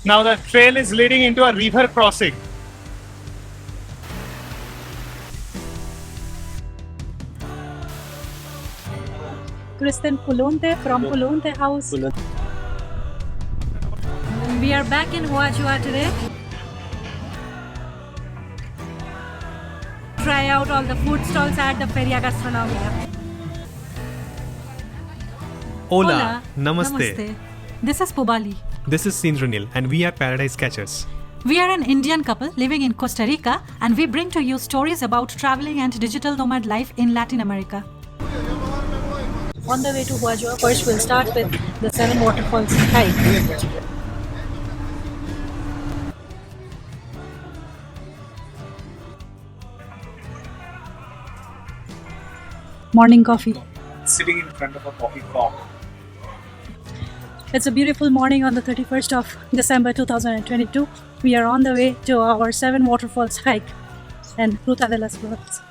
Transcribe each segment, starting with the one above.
Now the trail is leading into a river crossing. Cristian from Pulonte House. We are back in Juayua today. Try out all the food stalls at the Feria Gastronomia. Hola, Namaste. This is Pubali. This is Sindranil and we are Paradise Catchers. We are an Indian couple living in Costa Rica and we bring to you stories about traveling and digital nomad life in Latin America. On the way to Juayua, first we'll start with the 7 Waterfalls hike. Morning coffee. Sitting in front of a coffee shop. It's a beautiful morning on the 31st of December 2022. We are on the way to our 7 Waterfalls hike in Ruta de las Flores.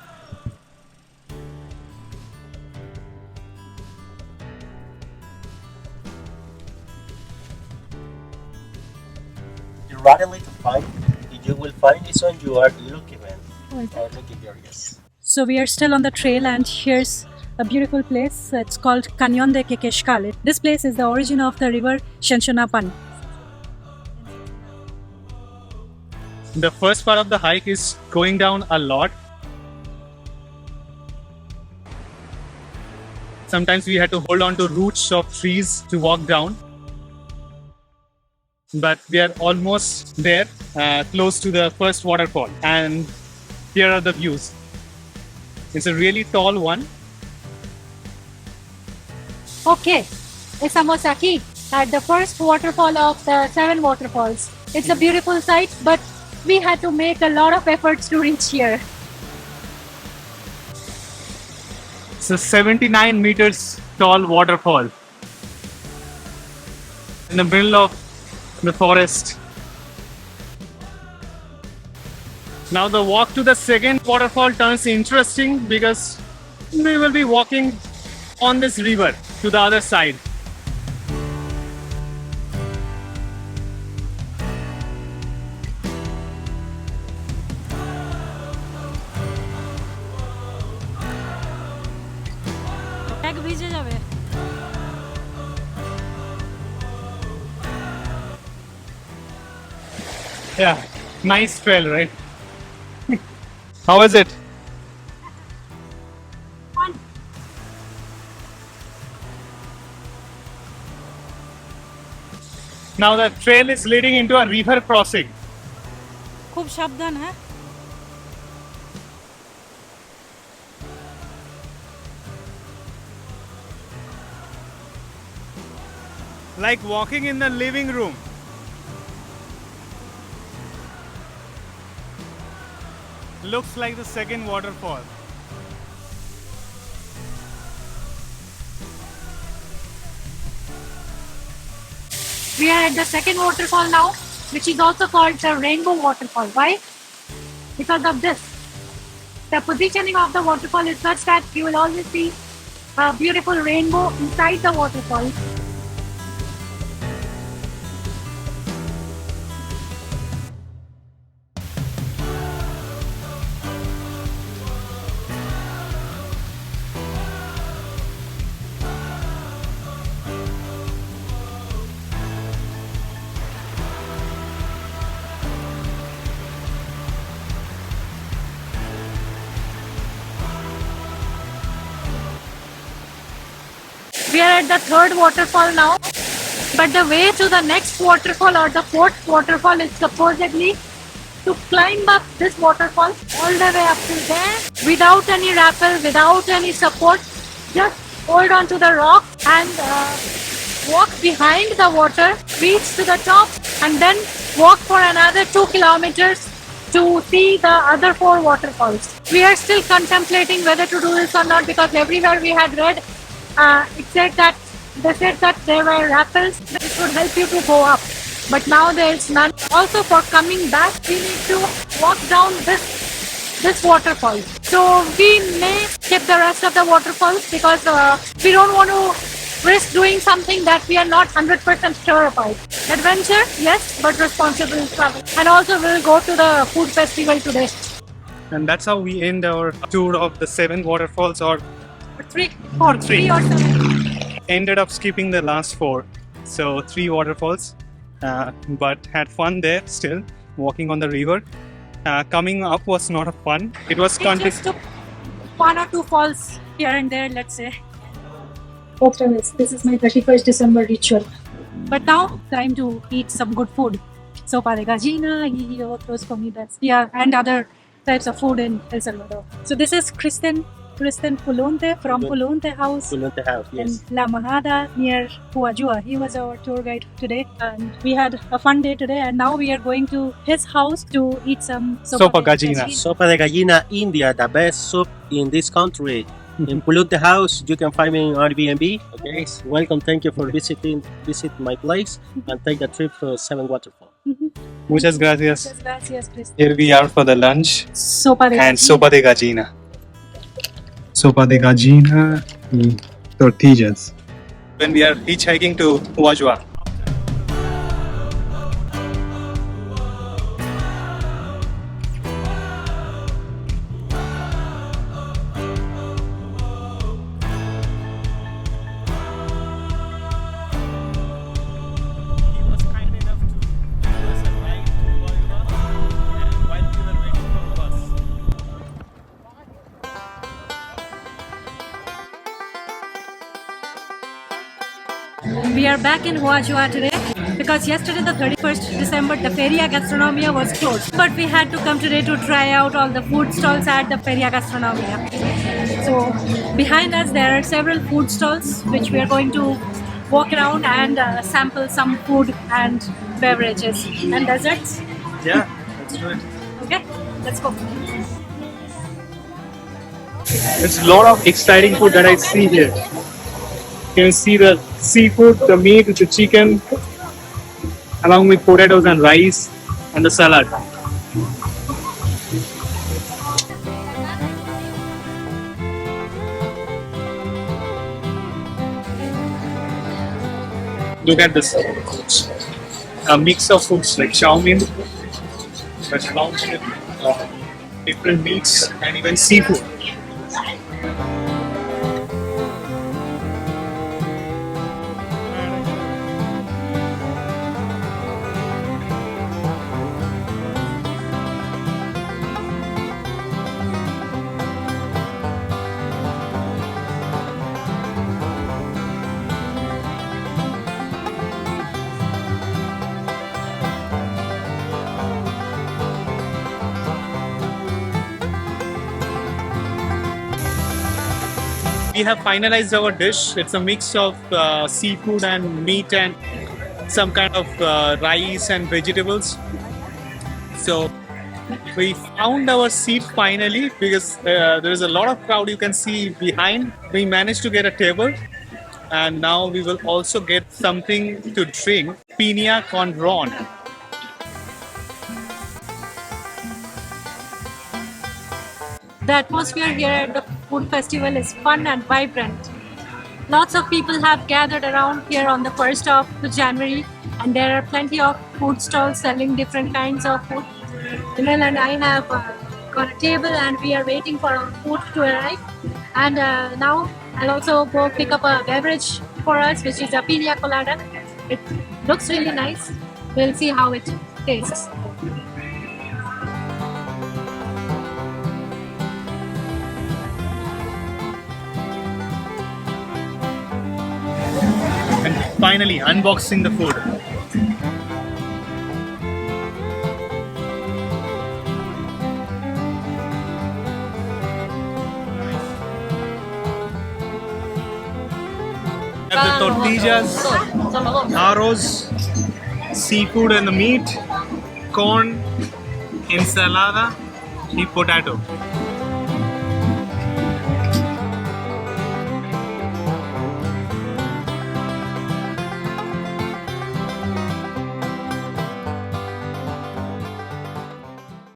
The rarely to find, if you will find this on your lucky man or lucky girl, yes. So we are still on the trail and here's a beautiful place. It's called Cañón de Quequexcal. This place is the origin of the river Shenchonapan. The first part of the hike is going down a lot. Sometimes we had to hold on to roots of trees to walk down. But we are almost there, close to the first waterfall. And here are the views. It's a really tall one. Okay, estamos aquí at the first waterfall of the 7 waterfalls. It's a beautiful sight, but we had to make a lot of efforts to reach here. It's a 79 meters tall waterfall in the middle of the forest. Now the walk to the second waterfall turns interesting because we will be walking on this river to the other side. Yeah, nice trail, right? How is it? Now the trail is leading into a river crossing. खूब सावधान है. Like walking in the living room. Looks like the second waterfall. We are at the second waterfall now, which is also called the Rainbow Waterfall. Why? Because of this. The positioning of the waterfall is such that you will always see a beautiful rainbow inside the waterfall. We are at the third waterfall now, but the way to the next waterfall or the fourth waterfall is supposedly to climb up this waterfall all the way up to there without any rappel, without any support. Just hold on to the rock and walk behind the water, reach to the top and then walk for another 2 kilometers to see the other 4 waterfalls. We are still contemplating whether to do this or not because everywhere we had read they said that there were rappels that would help you to go up, but now there is none. Also, for coming back, we need to walk down this waterfall. So we may skip the rest of the waterfalls because we don't want to risk doing something that we are not 100% sure about. Adventure, yes, but responsible travel. And also we'll go to the food festival today. And that's how we end our tour of the 7 waterfalls, or Three. 3. 3 or 7. Ended up skipping the last 4. So 3 waterfalls, but had fun there still, walking on the river. Coming up was not a fun. It was We just took 1 or 2 falls here and there, let's say. This is my 31st December ritual. But now, time to eat some good food. Sopa de Gallina, those comidas. Yeah, and other types of food in El Salvador. So this is Cristian Pulonte from Pulonte House Pulonte House, in yes. La Majada near Juayua. He was our tour guide today, and we had a fun day today. And now we are going to his house to eat some Sopa de Gallina. Sopa de Gallina, India, the best soup in this country. In Pulonte House, you can find me in Airbnb. Okay, so welcome. Thank you for visit my place and take the trip to 7 Waterfall. Muchas gracias. Muchas gracias, Cristian. Here we are for the lunch Sopa de and Gallina. sopa de gallina. Sopa de gallina y tortillas. When we are hitchhiking to Juayua. We are back in Huajua today because yesterday, the 31st December, the Feria Gastronomia was closed. But we had to come today to try out all the food stalls at the Feria Gastronomia. So behind us, there are several food stalls which we are going to walk around and sample some food and beverages and desserts. Yeah, let's do it. Okay, let's go. There's a lot of exciting food that I see here. You can see the seafood, the meat, the chicken, along with potatoes and rice and the salad. Look at this. A mix of foods like chow mein, different meats, and even seafood. We have finalized our dish. It's a mix of seafood and meat and some kind of rice and vegetables. So we found our seat finally because there is a lot of crowd you can see behind. We managed to get a table, and now we will also get something to drink, piña con ron. The atmosphere here at the food festival is fun and vibrant. Lots of people have gathered around here on the 1st of January, and there are plenty of food stalls selling different kinds of food. Emil and I have got a table and we are waiting for our food to arrive. And now I'll also go pick up a beverage for us, which is a pina colada. It looks really nice. We'll see how it tastes. And finally, unboxing the food. We have the tortillas, arroz, seafood and the meat, corn, ensalada, and potato.